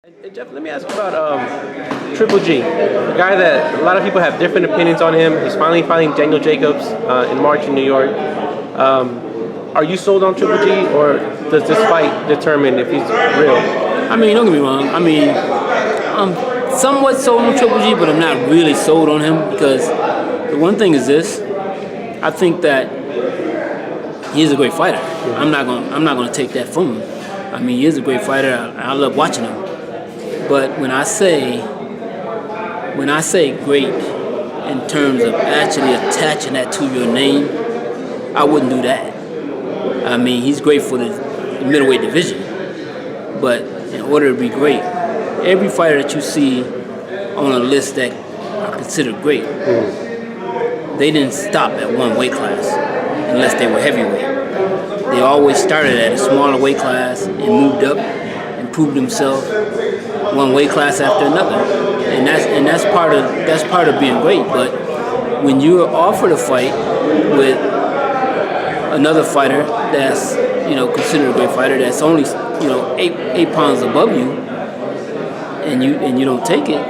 Hey, Jeff, let me ask you about Triple G, a guy that a lot of people have different opinions on him. He's finally fighting Daniel Jacobs in March in New York. Are you sold on Triple G, or does this fight determine if he's real? I mean, don't get me wrong. I mean, I'm somewhat sold on Triple G, but I'm not really sold on him because the one thing is this: I think that he's a great fighter. I'm not gonna take that from him. I mean, he is a great fighter. I love watching him. But when I say great in terms of actually attaching that to your name, I wouldn't do that. I mean, he's great for the middleweight division. But in order to be great, every fighter that you see on a list that are considered great, they didn't stop at one weight class unless they were heavyweight. They always started at a smaller weight class and moved up and proved themselves one weight class after another, and that's part of being great. But when you're offered a fight with another fighter that's considered a great fighter that's only 8 pounds above you, and you don't take it,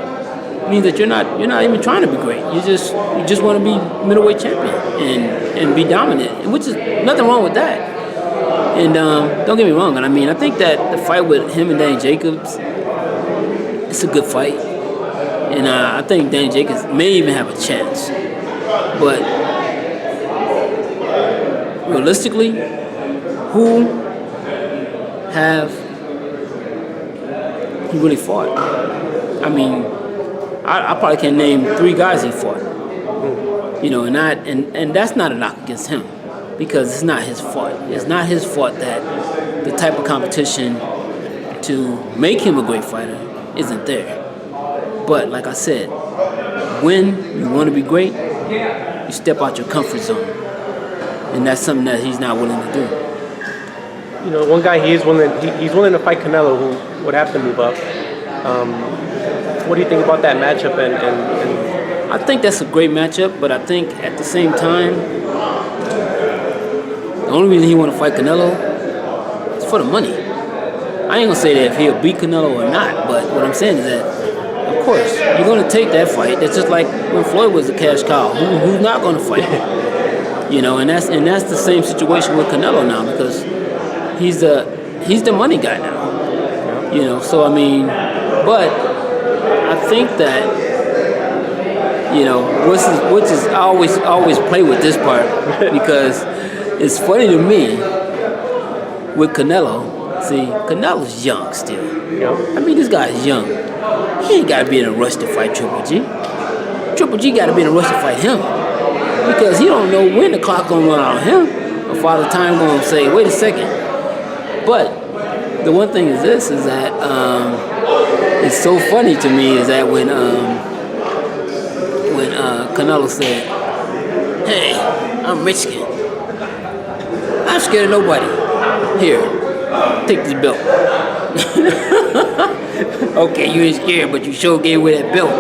means that you're not even trying to be great. You just want to be middleweight champion and be dominant, which is nothing wrong with that. And don't get me wrong, and I mean, I think that the fight with him and Danny Jacobs, it's a good fight, and I think Danny Jacobs may even have a chance. But realistically, who have he really fought? I mean, I probably can name 3 guys he fought. And that's not a knock against him, because it's not his fault. It's not his fault that the type of competition to make him a great fighter isn't there. But like I said, when you want to be great, you step out your comfort zone, and that's something that he's not willing to do. One guy he's willing to fight Canelo, who would have to move up. What do you think about that matchup? And I think that's a great matchup, but I think at the same time, the only reason he want to fight Canelo is for the money. I ain't gonna say that if he'll beat Canelo or not, but what I'm saying is that, of course, you're gonna take that fight. That's just like when Floyd was a cash cow. Who's not gonna fight? And that's the same situation with Canelo now, because he's the money guy now. So I mean, but I think that which is I always play with this part because it's funny to me with Canelo. See, Canelo's young still. I mean, this guy's young. He ain't got to be in a rush to fight Triple G. Triple G got to be in a rush to fight him, because he don't know when the clock gonna run out on him, or Father Time gonna say, wait a second. But the one thing is this, is that it's so funny to me is that when Canelo said, hey, I'm Mexican. I'm scared of nobody. Here, take this belt. Okay, you ain't scared, but you sure gave away that belt.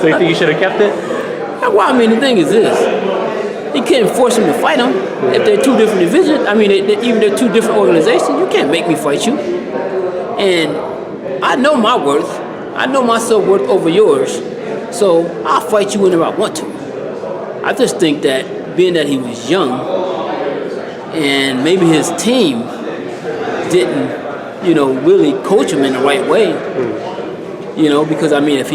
So you think you should have kept it? Well, I mean, the thing is this. You can't force him to fight him if they're 2 different divisions. I mean, even they're 2 different organizations. You can't make me fight you. And I know my worth. I know my self-worth over yours. So I'll fight you whenever I want to. I just think that being that he was young and maybe his team didn't, really coach him in the right way, because I mean, if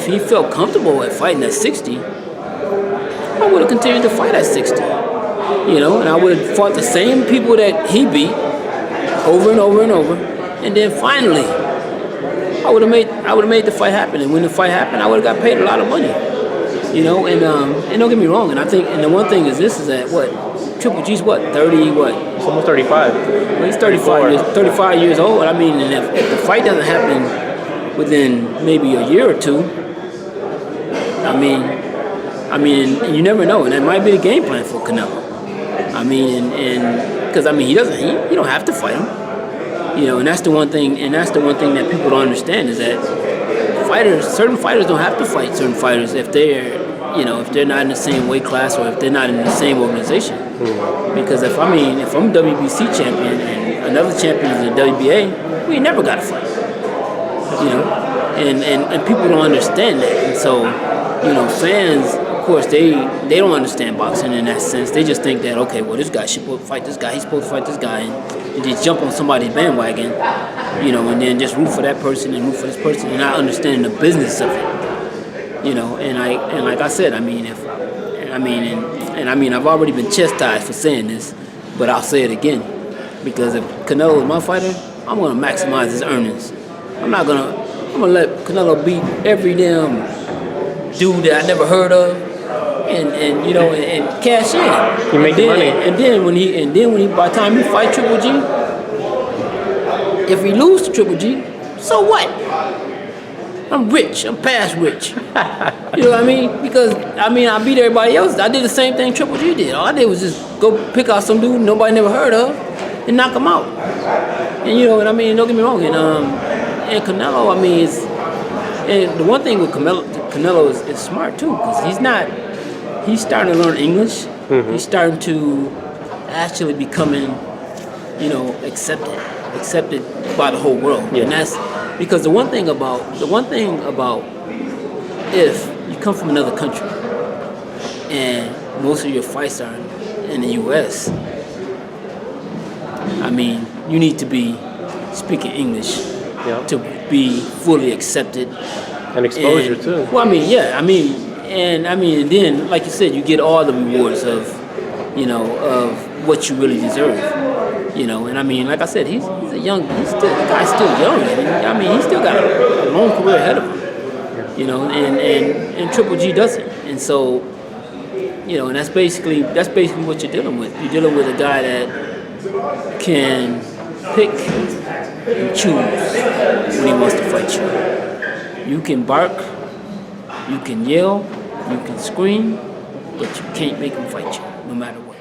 he felt comfortable at fighting at 60, I would have continued to fight at 60, and I would have fought the same people that he beat over and over and over, and then finally, I would have made the fight happen. And when the fight happened, I would have got paid a lot of money, and don't get me wrong. And I think, and the one thing is this, is that Triple G's 30, He's almost 35. Well, he's 35 years old. I mean, and if the fight doesn't happen within maybe a year or 2, I mean, you never know, and that might be the game plan for Canelo. I mean, and because I mean, he don't have to fight him, and that's the one thing, that people don't understand is that certain fighters don't have to fight certain fighters if they're not in the same weight class or if they're not in the same organization. Because if I'm WBC champion and another champion is in the WBA, we ain't never got to fight. You know, and people don't understand that, and so, you know, fans, of course, they don't understand boxing in that sense. They just think that, okay, well, this guy should fight this guy, he's supposed to fight this guy, and just jump on somebody's bandwagon, you know, and then just root for that person and root for this person, and not understanding the business of it, you know. And like I said, I mean, I've already been chastised for saying this, but I'll say it again, because if Canelo is my fighter, I'm gonna maximize his earnings. I'm gonna let Canelo beat every damn dude that I never heard of, and you know, and cash in. You make the money. And then when he by the time he fight Triple G, if he lose to Triple G, so what? I'm rich. I'm past rich. You know what I mean? Because I beat everybody else. I did the same thing Triple G did. All I did was just go pick out some dude nobody never heard of and knock him out. And you know what I mean? Don't get me wrong. And Canelo, I mean, and the one thing with Canelo is smart too, because he's starting to learn English. Mm-hmm. He's starting to actually becoming, you know, accepted by the whole world. Yeah. And that's because the one thing about if you come from another country and most of your fights are in the U.S., I mean, you need to be speaking English to be fully accepted. And exposure too. Well, I mean, yeah, and then, like you said, you get all the rewards of, you know, of what you really deserve. You know, and I mean, like I said, the guy's still young. And I mean, he's still got a long career ahead of him. You know, and Triple G doesn't. And so, you know, and that's basically what you're dealing with. You're dealing with a guy that can pick and choose when he wants to fight you. You can bark, you can yell, you can scream, but you can't make him fight you, no matter what.